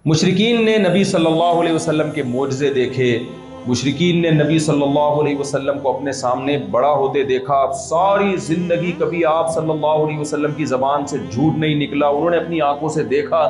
مشرکین نے نبی صلی اللہ علیہ وسلم کے معجزے دیکھے، مشرکین نے نبی صلی اللہ علیہ وسلم کو اپنے سامنے بڑا ہوتے دیکھا، ساری زندگی کبھی آپ صلی اللہ علیہ وسلم کی زبان سے جھوٹ نہیں نکلا، انہوں نے اپنی آنکھوں سے دیکھا۔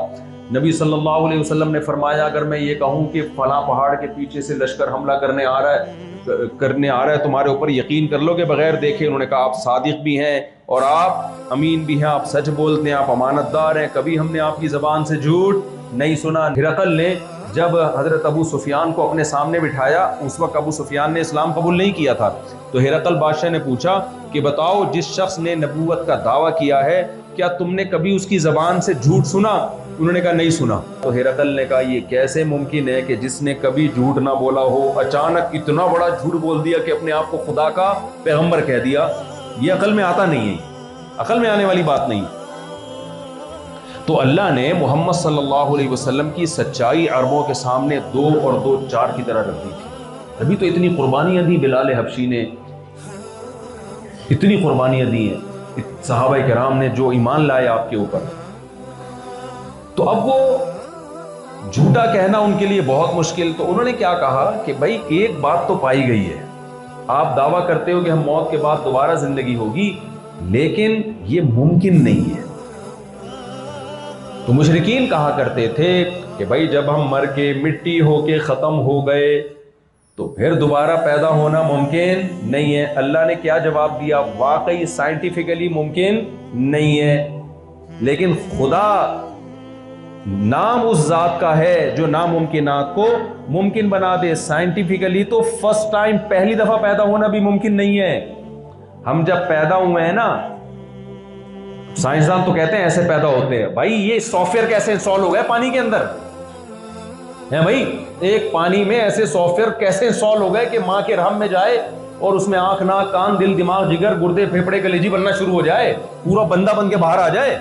نبی صلی اللہ علیہ وسلم نے فرمایا اگر میں یہ کہوں کہ فلاں پہاڑ کے پیچھے سے لشکر حملہ کرنے آ رہا ہے تمہارے اوپر یقین کر لو کہ بغیر دیکھے؟ انہوں نے کہا آپ صادق بھی ہیں اور آپ امین بھی ہیں، آپ سچ بولتے ہیں، آپ امانت دار ہیں، کبھی ہم نے آپ کی زبان سے جھوٹ نہیں سنا۔ ہرقل نے جب حضرت ابو سفیان کو اپنے سامنے بٹھایا، اس وقت ابو سفیان نے اسلام قبول نہیں کیا تھا، تو ہرقل بادشاہ نے پوچھا کہ بتاؤ جس شخص نے نبوت کا دعویٰ کیا ہے کیا تم نے کبھی اس کی زبان سے جھوٹ سنا؟ انہوں نے کہا نہیں سنا۔ تو ہرقل نے کہا یہ کیسے ممکن ہے کہ جس نے کبھی جھوٹ نہ بولا ہو اچانک اتنا بڑا جھوٹ بول دیا کہ اپنے آپ کو خدا کا پیغمبر کہہ دیا؟ یہ عقل میں آتا نہیں ہے، عقل میں آنے والی بات نہیں۔ تو اللہ نے محمد صلی اللہ علیہ وسلم کی سچائی عربوں کے سامنے 2 اور 2 4 کی طرح رکھ دی تھی۔ ابھی تو اتنی قربانیاں دی بلال حبشی نے، اتنی قربانیاں دی ہیں صحابہ کرام نے جو ایمان لائے آپ کے اوپر، تو اب وہ جھوٹا کہنا ان کے لیے بہت مشکل۔ تو انہوں نے کیا کہا کہ بھائی ایک بات تو پائی گئی ہے، آپ دعویٰ کرتے ہو کہ ہم موت کے بعد دوبارہ زندگی ہوگی، لیکن یہ ممکن نہیں ہے۔ تو مشرکین کہا کرتے تھے کہ بھائی جب ہم مر کے مٹی ہو کے ختم ہو گئے تو پھر دوبارہ پیدا ہونا ممکن نہیں ہے۔ اللہ نے کیا جواب دیا؟ واقعی سائنٹیفکلی ممکن نہیں ہے، لیکن خدا نام اس ذات کا ہے جو ناممکنات کو ممکن بنا دے۔ سائنٹیفکلی تو فرسٹ ٹائم، پہلی دفعہ پیدا ہونا بھی ممکن نہیں ہے۔ ہم جب پیدا ہوئے ہیں نا، سائنسدان تو کہتے ہیں ایسے پیدا ہوتے ہیں، بھائی یہ سافٹ ویئر کیسے انسٹال ہو گیا پانی کے اندر ہے؟ بھائی ایک پانی میں ایسے سافٹ ویئر کیسے انسٹال ہو گئے کہ ماں کے رحم میں جائے اور اس میں آنکھ ناک کان دل دماغ جگر گردے پھیپھڑے کلیجی بننا شروع ہو جائے، پورا بندہ بن کے باہر آ جائے؟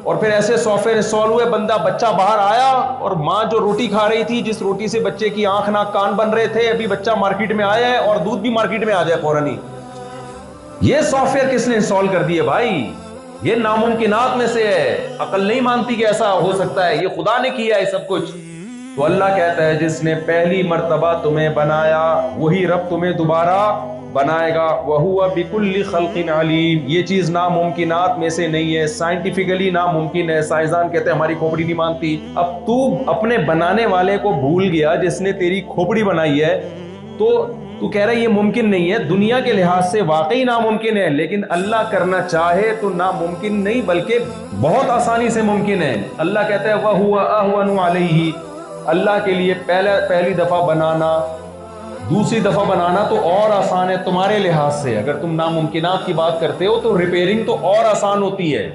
اور پھر ایسے سافٹ ویئر انسٹال ہوئے، بچہ باہر آیا اور ماں جو روٹی کھا رہی تھی، جس روٹی سے بچے کی آنکھ ناک کان بن رہے تھے، ابھی بچہ مارکیٹ میں آیا ہے اور دودھ بھی مارکیٹ میں آ جائے فوراً ہی۔ یہ سافٹ ویئر کس نے انسٹال کر دیے بھائی؟ یہ ناممکنات میں سے ہے، عقل نہیں مانتی کہ ایسا ہو سکتا ہے، یہ خدا نے کیا ہے سب کچھ۔ تو اللہ کہتا ہے جس نے پہلی مرتبہ تمہیں بنایا وہی رب تمہیں دوبارہ بنائے گا، وَهُوَ بِكُلِّ خَلْقٍ عَلِيمٌ۔ یہ چیز ناممکنات میں سے نہیں ہے، سائنٹیفکلی ناممکن ہے۔ سائنسدان کہتے ہیں ہماری کھوپڑی نہیں مانتی۔ اب تو اپنے بنانے والے کو بھول گیا جس نے تیری کھوپڑی بنائی ہے، تو کہہ رہا ہے یہ ممکن نہیں ہے۔ دنیا کے لحاظ سے واقعی ناممکن ہے، لیکن اللہ کرنا چاہے تو ناممکن نہیں بلکہ بہت آسانی سے ممکن ہے۔ اللہ کہتا ہے وَهُوَ أَهْوَنُ عَلَيْهِ، اللہ کے لیے پہلی دفعہ بنانا، دوسری دفعہ بنانا تو اور آسان ہے تمہارے لحاظ سے۔ اگر تم ناممکنات کی بات کرتے ہو تو ریپیئرنگ تو اور آسان ہوتی ہے۔